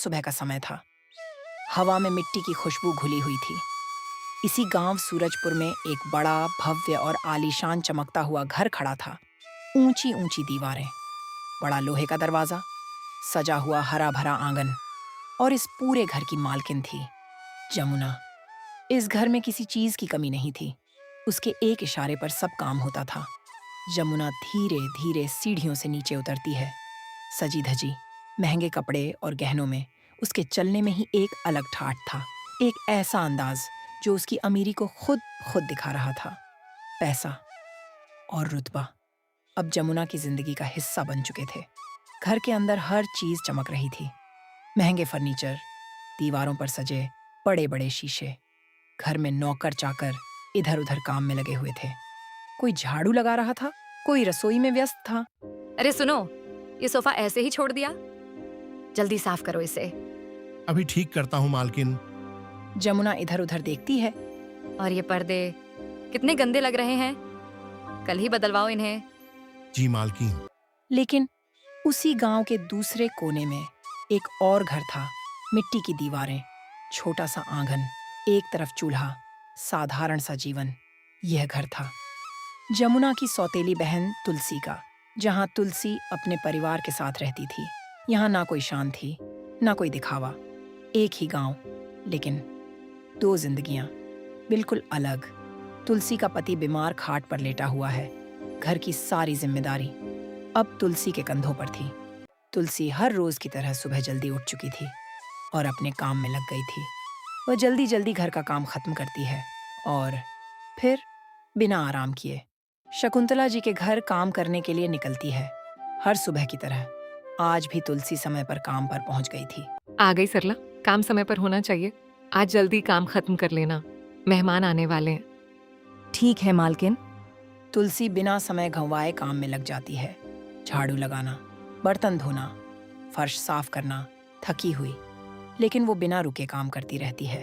सुबह का समय था। हवा में मिट्टी की खुशबू घुली हुई थी। इसी गांव सूरजपुर में एक बड़ा, भव्य और आलीशान चमकता हुआ घर खड़ा था। ऊंची ऊंची दीवारें, बड़ा लोहे का दरवाजा, सजा हुआ हरा भरा आंगन, और इस पूरे घर की मालकिन थी जमुना। इस घर में किसी चीज की कमी नहीं थी। उसके एक इशारे पर सब काम होता था। जमुना धीरे धीरे सीढ़ियों से नीचे उतरती है, सजी धजी, महंगे कपड़े और गहनों में। उसके चलने में ही एक अलग ठाठ था, एक ऐसा अंदाज जो उसकी अमीरी को खुद खुद दिखा रहा था। पैसा और रुतबा अब जमुना की जिंदगी का हिस्सा बन चुके थे। घर के अंदर हर चीज चमक रही थी। महंगे फर्नीचर, दीवारों पर सजे बड़े बड़े शीशे। घर में नौकर चाकर इधर उधर काम में लगे हुए थे। कोई झाड़ू लगा रहा था, कोई रसोई में व्यस्त था। अरे सुनो, ये सोफा ऐसे ही छोड़ दिया? जल्दी साफ करो इसे। अभी ठीक करता हूँ मालकिन। जमुना इधर उधर देखती है। और ये पर्दे कितने गंदे लग रहे हैं, कल ही बदलवाओ इन्हें। जी मालकिन। लेकिन उसी गांव के दूसरे कोने में एक और घर था। मिट्टी की दीवारें, छोटा सा आंगन, एक तरफ चूल्हा, साधारण सा जीवन। यह घर था जमुना की सौतेली बहन तुलसी का, जहां तुलसी अपने परिवार के साथ रहती थी। यहाँ ना कोई शान थी, ना कोई दिखावा। एक ही गांव, लेकिन दो जिंदगियां बिल्कुल अलग। तुलसी का पति बीमार खाट पर लेटा हुआ है। घर की सारी जिम्मेदारी अब तुलसी के कंधों पर थी। तुलसी हर रोज की तरह सुबह जल्दी उठ चुकी थी और अपने काम में लग गई थी। वह जल्दी जल्दी घर का काम खत्म करती है और फिर बिना आराम किए शकुंतला जी के घर काम करने के लिए निकलती है। हर सुबह की तरह आज भी तुलसी समय पर काम पर पहुंच गई थी। आ गई सरला, काम समय पर होना चाहिए। आज जल्दी काम खत्म कर लेना, मेहमान आने वाले हैं। ठीक है मालकिन। तुलसी बिना समय गंवाए काम में लग जाती है। झाड़ू लगाना, बर्तन धोना, फर्श साफ करना, थकी हुई, लेकिन वो बिना रुके काम करती रहती है,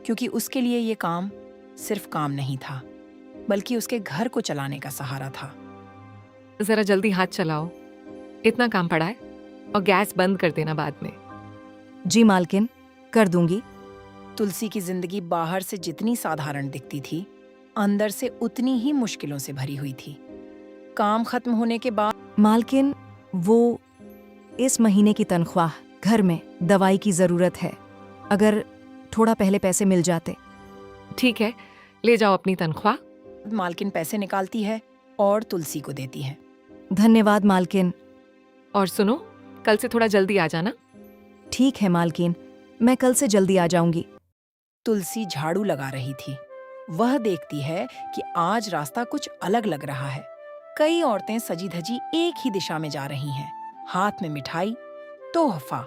क्योंकि उसके लिए ये काम सिर्फ काम नहीं था, बल्कि उसके घर को चलाने का सहारा था। जरा जल्दी हाथ चलाओ, इतना काम पड़ा है, और गैस बंद कर देना बाद में। जी मालकिन, कर दूंगी। तुलसी की जिंदगी बाहर से जितनी साधारण दिखती थी, अंदर से उतनी ही मुश्किलों से भरी हुई थी। काम खत्म होने के बाद मालकिन, वो इस महीने की तनख्वाह, घर में दवाई की जरूरत है, अगर थोड़ा पहले पैसे मिल जाते। ठीक है, ले जाओ अपनी तनख्वाह। मालकिन पैसे निकालती है और तुलसी को देती है। धन्यवाद मालकिन। और सुनो, कल से थोड़ा जल्दी आ जाना। ठीक है मालकिन, मैं कल से जल्दी आ जाऊंगी। तुलसी झाड़ू लगा रही थी। वह देखती है कि आज रास्ता कुछ अलग लग रहा है। कई औरतें सजी धजी एक ही दिशा में जा रही हैं, हाथ में मिठाई, तोहफा।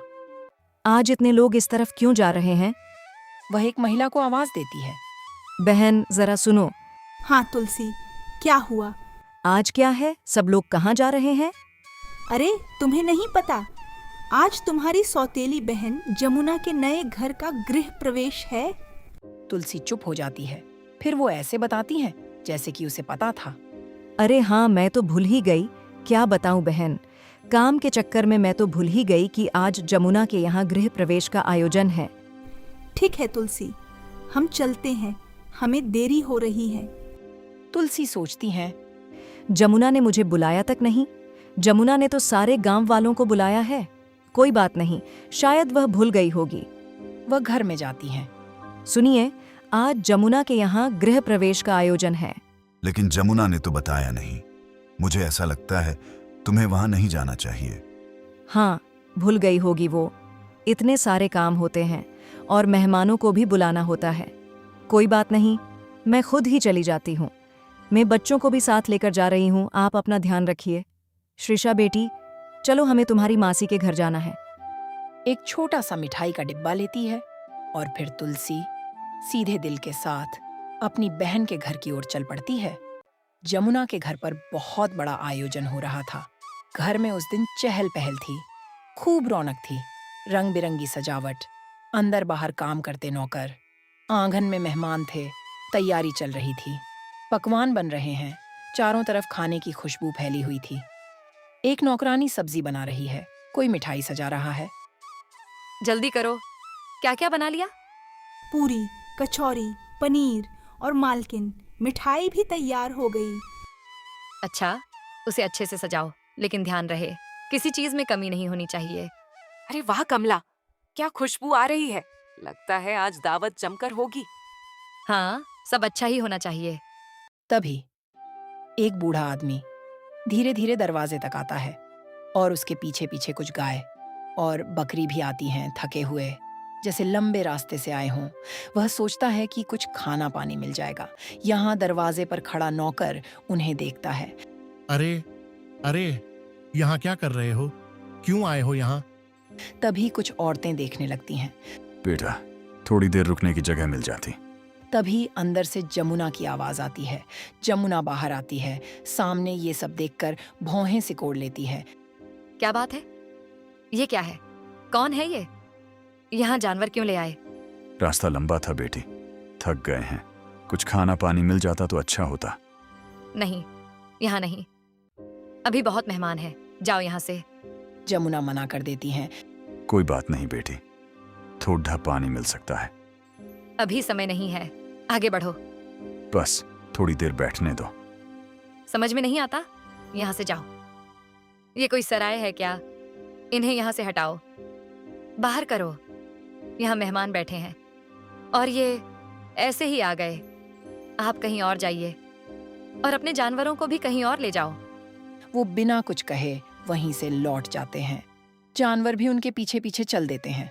आज इतने लोग इस तरफ क्यों जा रहे हैं? वह एक महिला को आवाज देती है। बहन, जरा सुनो। हाँ तुलसी, क्या हुआ? आज क्या है? सब लोग कहाँ जा रहे हैं? अरे तुम्हें नहीं पता, आज तुम्हारी सौतेली बहन जमुना के नए घर का गृह प्रवेश है। तुलसी चुप हो जाती है। फिर वो ऐसे बताती हैं जैसे कि उसे पता था। अरे हाँ, मैं तो भूल ही गई। क्या बताऊं बहन, काम के चक्कर में मैं तो भूल ही गई कि आज जमुना के यहाँ गृह प्रवेश का आयोजन है। ठीक है तुलसी, हम चलते हैं, हमें देरी हो रही है। तुलसी सोचती हैं, जमुना ने मुझे बुलाया तक नहीं। जमुना ने तो सारे गांव वालों को बुलाया है। कोई बात नहीं, शायद वह भूल गई होगी। वह घर में जाती हैं। सुनिए, आज जमुना के यहाँ गृह प्रवेश का आयोजन है। लेकिन जमुना ने तो बताया नहीं। मुझे ऐसा लगता है तुम्हें वहां नहीं जाना चाहिए। हाँ, भूल गई होगी वो। इतने सारे काम होते हैं और मेहमानों को भी बुलाना होता है। कोई बात नहीं, मैं खुद ही चली जाती हूँ। मैं बच्चों को भी साथ लेकर जा रही हूँ। आप अपना ध्यान रखिए। श्रीषा बेटी, चलो, हमें तुम्हारी मासी के घर जाना है। एक छोटा सा मिठाई का डिब्बा लेती है और फिर तुलसी सीधे दिल के साथ अपनी बहन के घर की ओर चल पड़ती है। जमुना के घर पर बहुत बड़ा आयोजन हो रहा था। घर में उस दिन चहल पहल थी, खूब रौनक थी, रंग बिरंगी सजावट, अंदर बाहर काम करते नौकर, आंगन में मेहमान थे, तैयारी चल रही थी, पकवान बन रहे हैं, चारों तरफ खाने की खुशबू फैली हुई थी। एक नौकरानी सब्जी बना रही है, कोई मिठाई सजा रहा है। जल्दी करो, क्या क्या बना लिया? पूरी, कचौरी, पनीर और मालकिन मिठाई भी तैयार हो गई। अच्छा, उसे अच्छे से सजाओ, लेकिन ध्यान रहे किसी चीज में कमी नहीं होनी चाहिए। अरे वाह कमला, क्या खुशबू आ रही है। लगता है आज दावत जमकर होगी। हाँ, सब अच्छा ही होना चाहिए। तभी एक बूढ़ा आदमी धीरे धीरे दरवाजे तक आता है और उसके पीछे पीछे कुछ गाय और बकरी भी आती हैं, थके हुए जैसे लंबे रास्ते से आए हों। वह सोचता है कि कुछ खाना पानी मिल जाएगा। यहाँ दरवाजे पर खड़ा नौकर उन्हें देखता है। अरे अरे, यहाँ क्या कर रहे हो? क्यों आए हो यहाँ? तभी कुछ औरतें देखने लगती हैं। बेटा, थोड़ी देर रुकने की जगह मिल जाती। तभी अंदर से जमुना की आवाज आती है। जमुना बाहर आती है। सामने ये सब देखकर भौहें सिकोड़ लेती है। क्या बात है? ये क्या है? कौन है ये? यहाँ जानवर क्यों ले आए? रास्ता लंबा था बेटी, थक गए हैं। कुछ खाना पानी मिल जाता तो अच्छा होता। नहीं, यहाँ नहीं, अभी बहुत मेहमान हैं, जाओ यहाँ से। जमुना मना कर देती हैं। कोई बात नहीं बेटी, थोड़ा पानी मिल सकता है। अभी समय नहीं है, आगे बढ़ो। बस थोड़ी देर बैठने दो। समझ में नहीं आता? यहाँ से जाओ। ये कोई सराय है क्या? इन्हें यहाँ से हटाओ, बाहर करो। यहाँ मेहमान बैठे हैं और ये ऐसे ही आ गए। आप कहीं और जाइए और अपने जानवरों को भी कहीं और ले जाओ। वो बिना कुछ कहे वहीं से लौट जाते हैं। जानवर भी उनके पीछे पीछे चल देते हैं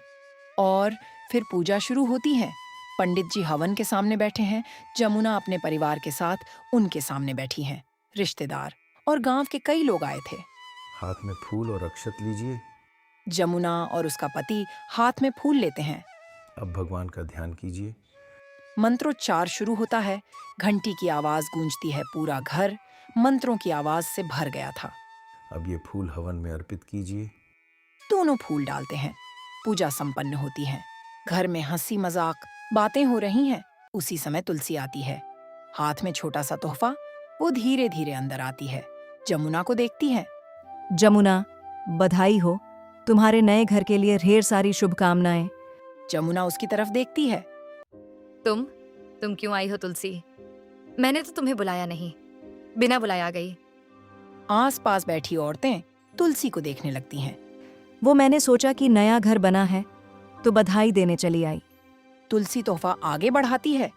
और फिर पूजा शुरू होती है। पंडित जी हवन के सामने बैठे हैं। जमुना अपने परिवार के साथ उनके सामने बैठी हैं। रिश्तेदार और गांव के कई लोग आए थे। हाथ में फूल और अक्षत लीजिए। जमुना और उसका पति हाथ में फूल लेते हैं। अब भगवान का ध्यान कीजिए। मंत्रोच्चार शुरू होता है। घंटी की आवाज गूंजती है। पूरा घर मंत्रों की आवाज से भर गया था। अब ये फूल हवन में अर्पित कीजिए। दोनों फूल डालते हैं। पूजा संपन्न होती है। घर में हंसी मजाक बातें हो रही हैं। उसी समय तुलसी आती है, हाथ में छोटा सा तोहफा। वो धीरे धीरे अंदर आती है। जमुना को देखती है। जमुना, बधाई हो, तुम्हारे नए घर के लिए ढेर सारी शुभकामनाएं। जमुना उसकी तरफ देखती है। तुम क्यों आई हो तुलसी? मैंने तो तुम्हें बुलाया नहीं, बिना बुलाए आ गई। आसपास बैठी औरतें तुलसी को देखने लगती हैं। वो मैंने सोचा कि नया घर बना है तो बधाई देने चली आई। तुलसी तोहफा आगे बढ़ाती है।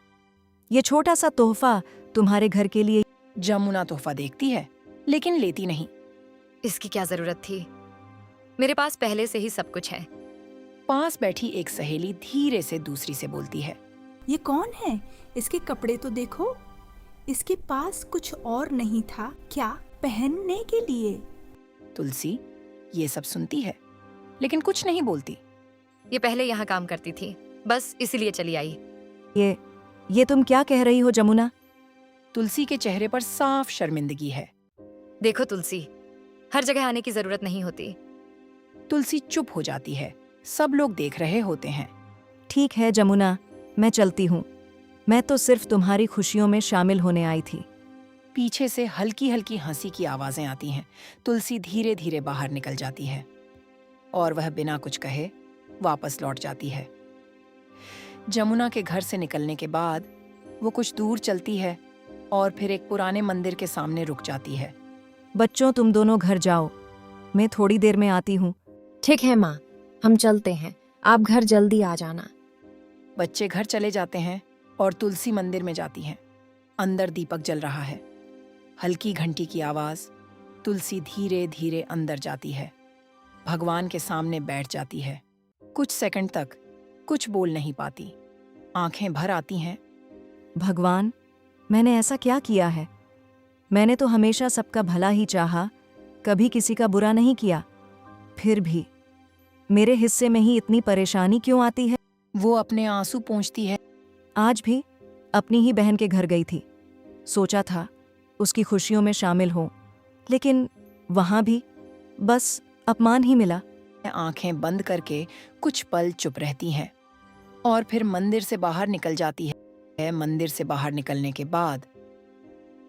ये छोटा सा तोहफा तुम्हारे घर के लिए। जमुना तोहफा देखती है लेकिन लेती नहीं। इसकी क्या जरूरत थी? मेरे पास पहले से ही सब कुछ है। पास बैठी एक सहेली धीरे से दूसरी से बोलती है। ये कौन है? इसके कपड़े तो देखो। इसके पास कुछ और नहीं था क्या पहनने के लिए? तुलसी ये सब सुनती है लेकिन कुछ नहीं बोलती। ये पहले यहाँ काम करती थी, बस इसीलिए चली आई। ये तुम क्या कह रही हो जमुना? तुलसी के चेहरे पर साफ शर्मिंदगी है। देखो तुलसी, हर जगह आने की जरूरत नहीं होती। तुलसी चुप हो जाती है। सब लोग देख रहे होते हैं। ठीक है जमुना, मैं चलती हूँ। मैं तो सिर्फ तुम्हारी खुशियों में शामिल होने आई थी। पीछे से हल्की हल्की हंसी की आवाजें आती हैं। तुलसी धीरे धीरे बाहर निकल जाती है और वह बिना कुछ कहे वापस लौट जाती है। जमुना के घर से निकलने के बाद वो कुछ दूर चलती है और फिर एक पुराने मंदिर के सामने रुक जाती है। बच्चों, तुम दोनों घर जाओ, मैं थोड़ी देर में आती हूँ। ठीक है माँ, हम चलते हैं, आप घर जल्दी आ जाना। बच्चे घर चले जाते हैं और तुलसी मंदिर में जाती हैं। अंदर दीपक जल रहा है। हल्की घंटी की आवाज। तुलसी धीरे धीरे अंदर जाती है। भगवान के सामने बैठ जाती है। कुछ सेकंड तक कुछ बोल नहीं पाती। आंखें भर आती हैं। भगवान, मैंने ऐसा क्या किया है? मैंने तो हमेशा सबका भला ही चाहा, कभी किसी का बुरा नहीं किया। फिर भी मेरे हिस्से में ही इतनी परेशानी क्यों आती है? वो अपने आंसू पोंछती है। आज भी अपनी ही बहन के घर गई थी। सोचा था उसकी खुशियों में शामिल हो, लेकिन वहां भी बस अपमान ही मिला। आंखें बंद करके कुछ पल चुप रहती हैं और फिर मंदिर से बाहर निकल जाती है। मंदिर से बाहर निकलने के बाद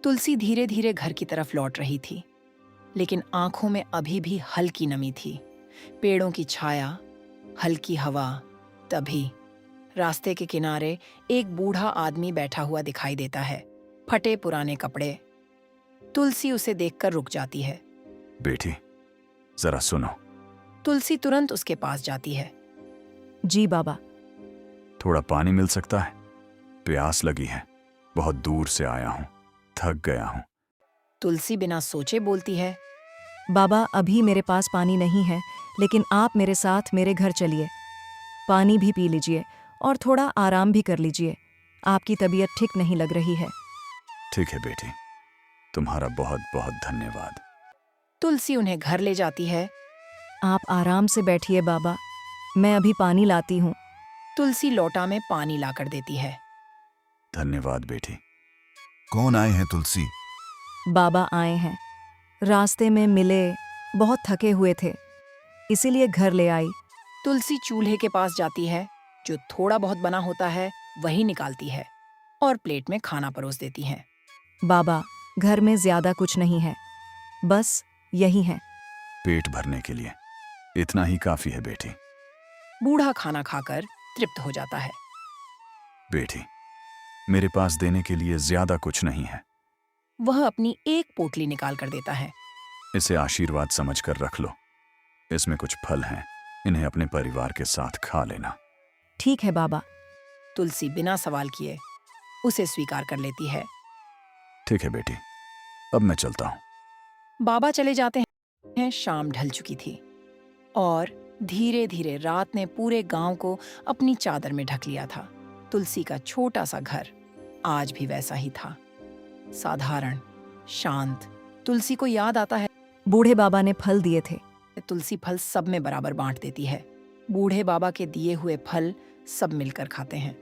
तुलसी धीरे धीरे घर की तरफ लौट रही थी, लेकिन आंखों में अभी भी हल्की नमी थी। पेड़ों की छाया हल्की हवा। तभी रास्ते के किनारे एक बूढ़ा आदमी बैठा हुआ दिखाई देता है, फटे पुराने कपड़े। तुलसी उसे देखकर रुक जाती है। बेटी, जरा सुनो। तुलसी तुरंत उसके पास जाती है। जी बाबा। थोड़ा पानी मिल सकता है? प्यास लगी है, बहुत दूर से आया हूं, थक गया हूं। तुलसी बिना सोचे बोलती है। बाबा, अभी मेरे पास पानी नहीं है, लेकिन आप मेरे साथ मेरे घर चलिए। पानी भी पी लीजिए और थोड़ा आराम भी कर लीजिए। आपकी तबीयत ठीक नहीं लग रही है। ठीक है बेटी, तुम्हारा बहुत बहुत धन्यवाद। तुलसी उन्हें घर ले जाती है। आप आराम से बैठिए बाबा, मैं अभी पानी लाती हूँ। तुलसी लोटा में पानी लाकर देती है। धन्यवाद बेटी। कौन आए हैं तुलसी? बाबा आए हैं, रास्ते में मिले, बहुत थके हुए थे, इसीलिए घर ले आई। तुलसी चूल्हे के पास जाती है, जो थोड़ा बहुत बना होता है वही निकालती है और प्लेट में खाना परोस देती है। बाबा, घर में ज्यादा कुछ नहीं है, बस यही है। पेट भरने के लिए इतना ही काफी है बेटी। बूढ़ा खाना खाकर तृप्त हो जाता है। बेटी, मेरे पास देने के लिए ज्यादा कुछ नहीं है। वह अपनी एक पोटली निकाल कर देता है। इसे आशीर्वाद समझकर रख लो। इसमें कुछ फल हैं, इन्हें अपने परिवार के साथ खा लेना। ठीक है बाबा। तुलसी बिना सवाल किए उसे स्वीकार कर लेती है। ठीक है बेटी, अब मैं चलता हूं। बाबा चले जाते हैं। शाम ढल चुकी थी और धीरे धीरे रात ने पूरे गांव को अपनी चादर में ढक लिया था। तुलसी का छोटा सा घर आज भी वैसा ही था, साधारण, शांत। तुलसी को याद आता है, बूढ़े बाबा ने फल दिए थे। तुलसी फल सब में बराबर बांट देती है। बूढ़े बाबा के दिए हुए फल सब मिलकर खाते हैं।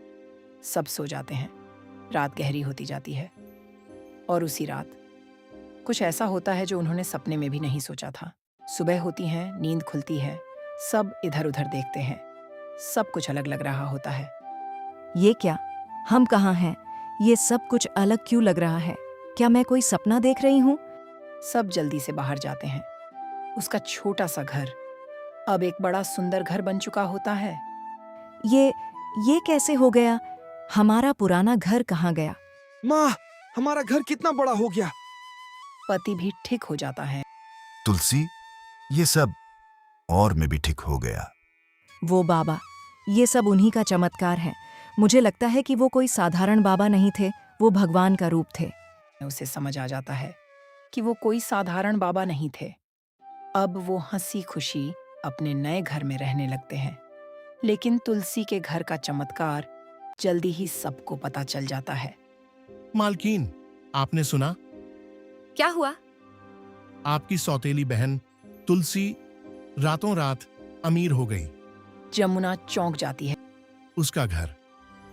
सब सो जाते हैं। रात गहरी होती जाती है और उसी रात कुछ ऐसा होता है जो उन्होंने सपने में भी नहीं सोचा था। सुबह होती है, नींद खुलती है, सब इधर उधर देखते हैं। सब कुछ अलग लग रहा होता है। ये क्या, हम कहाँ हैं? ये सब कुछ अलग क्यों लग रहा है? क्या मैं कोई सपना देख रही हूँ? सब जल्दी से बाहर जाते हैं। उसका छोटा सा घर अब एक बड़ा सुंदर घर बन चुका होता है। ये कैसे हो गया? हमारा पुराना घर कहाँ गया? माँ, हमारा घर कितना बड़ा हो गया। पति भी ठीक हो जाता है। तुलसी, ये सब और मैं भी ठीक हो गया। वो बाबा, ये सब उन्हीं का चमत्कार है। मुझे लगता है कि वो कोई साधारण बाबा नहीं थे, वो भगवान का रूप थे। उसे समझ आ जाता है कि वो कोई साधारण बाबा नहीं थे। अब वो हंसी खुशी अपने नए घर में रहने लगते हैं। लेकिन तुलसी के घर का चमत्कार जल्दी ही सबको पता चल जाता है। मालकिन, आपने सुना? क्या हुआ? आपकी सौतेली बहन तुलसी रातों रात अमीर हो गई। जमुना चौंक जाती है। उसका घर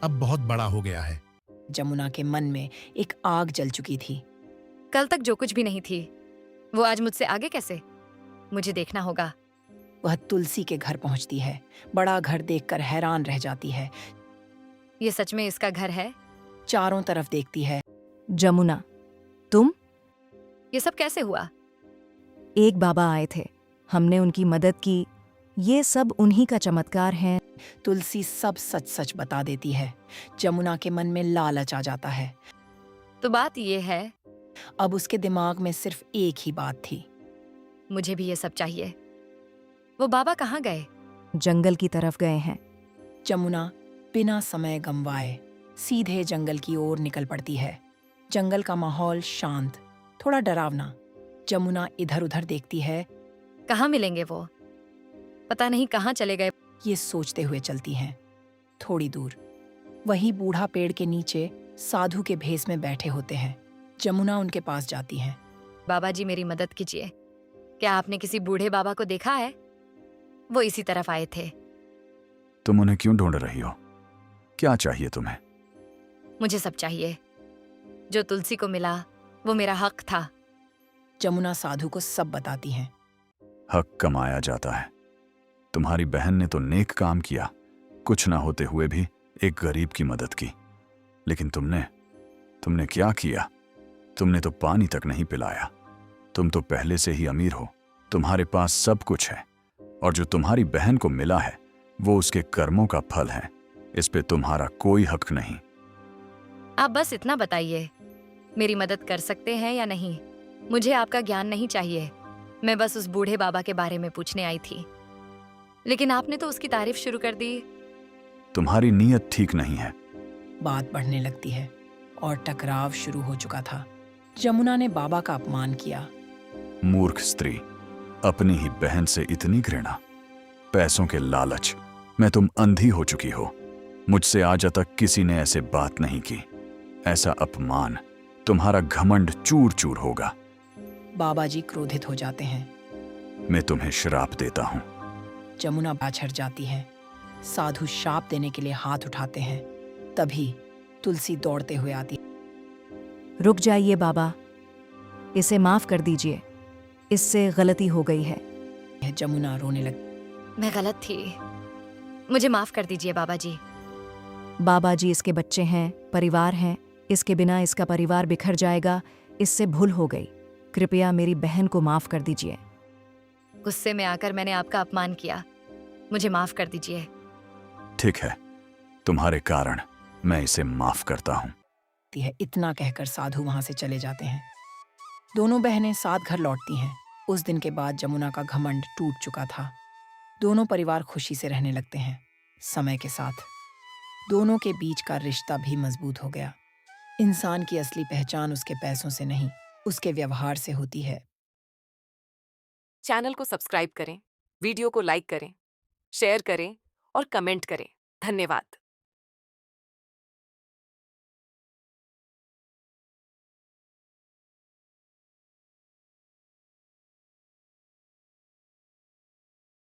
अब बहुत बड़ा हो गया है। जमुना के मन में एक आग जल चुकी थी। कल तक जो कुछ भी नहीं थी, वो आज मुझसे आगे कैसे? मुझे देखना होगा। वह तुलसी के घर पहुंचती है। बड़ा घर देखकर हैरान रह जाती है। ये सच में इसका घर है? चारों तरफ देखती है। जमुना, तुम? ये सब कैसे हुआ? एक बाबा आए थे, हमने उनकी मदद की। ये सब उन्हीं का चमत्कार है। तुलसी सब सच सच बता देती है। जमुना के मन में लालच आ जाता है। तो बात ये है, अब उसके दिमाग में सिर्फ एक ही बात थी। मुझे भी ये सब चाहिए। वो बाबा कहाँ गए? जंगल की तरफ गए हैं। जमुना बिना समय गंवाए सीधे जंगल की ओर निकल पड़ती है। जंगल का माहौल शांत, थोड़ा डरावना। जमुना इधर उधर देखती है। कहाँ मिलेंगे वो? पता नहीं कहाँ चले गए। ये सोचते हुए चलती हैं। थोड़ी दूर वही बूढ़ा पेड़ के नीचे साधु के भेष में बैठे होते हैं। जमुना उनके पास जाती है। बाबा जी, मेरी मदद कीजिए। क्या आपने किसी बूढ़े बाबा को देखा है? वो इसी तरफ आए थे। तुम उन्हें क्यों ढूंढ रही हो? क्या चाहिए तुम्हें? मुझे सब चाहिए। जो तुलसी को मिला वो मेरा हक था। जमुना साधु को सब बताती हैं। हक कमाया जाता है। तुम्हारी बहन ने तो नेक काम किया, कुछ ना होते हुए भी एक गरीब की मदद की। लेकिन तुमने क्या किया? तुमने तो पानी तक नहीं पिलाया। तुम तो पहले से ही अमीर हो, तुम्हारे पास सब कुछ है, और जो तुम्हारी बहन को मिला है वो उसके कर्मों का फल है। इस पे तुम्हारा कोई हक नहीं। आप बस इतना बताइए, मेरी मदद कर सकते हैं या नहीं? मुझे आपका ज्ञान नहीं चाहिए। मैं बस उस बूढ़े बाबा के बारे में पूछने आई थी, लेकिन आपने तो उसकी तारीफ शुरू कर दी। तुम्हारी नीयत ठीक नहीं है। बात बढ़ने लगती है और टकराव शुरू हो चुका था। जमुना ने बाबा का अपमान किया। मूर्ख स्त्री, अपनी ही बहन से इतनी घृणा, पैसों के लालच में तुम अंधी हो चुकी हो। मुझसे आज तक किसी ने ऐसे बात नहीं की। ऐसा अपमान, तुम्हारा घमंड चूर चूर होगा। बाबा जी क्रोधित हो जाते हैं। मैं तुम्हें श्राप देता हूं। जमुना बाछड़ जाती है। साधु शाप देने के लिए हाथ उठाते हैं। तभी तुलसी दौड़ते हुए आती रुक जाइए बाबा, इसे माफ कर दीजिए, इससे गलती हो गई है। है। जमुना रोने लगती। मैं गलत थी, मुझे माफ कर दीजिए बाबा जी। बाबा जी इसके बच्चे हैं, परिवार हैं, इसके बिना इसका परिवार बिखर जाएगा। इससे भूल हो गई, कृपया मेरी बहन को माफ कर दीजिए। गुस्से में आकर मैंने आपका अपमान किया, मुझे माफ कर दीजिए। ठीक है, तुम्हारे कारण मैं इसे माफ करता हूं। है। इतना कहकर साधु वहां से चले जाते हैं। दोनों बहनें साथ घर लौटती हैं। उस दिन के बाद जमुना का घमंड टूट चुका था। दोनों परिवार खुशी से रहने लगते हैं। समय के साथ दोनों के बीच का रिश्ता भी मजबूत हो गया। इंसान की असली पहचान उसके पैसों से नहीं, उसके व्यवहार से होती है। चैनल को सब्सक्राइब करें, वीडियो को लाइक करें, शेयर करें और कमेंट करें। धन्यवाद।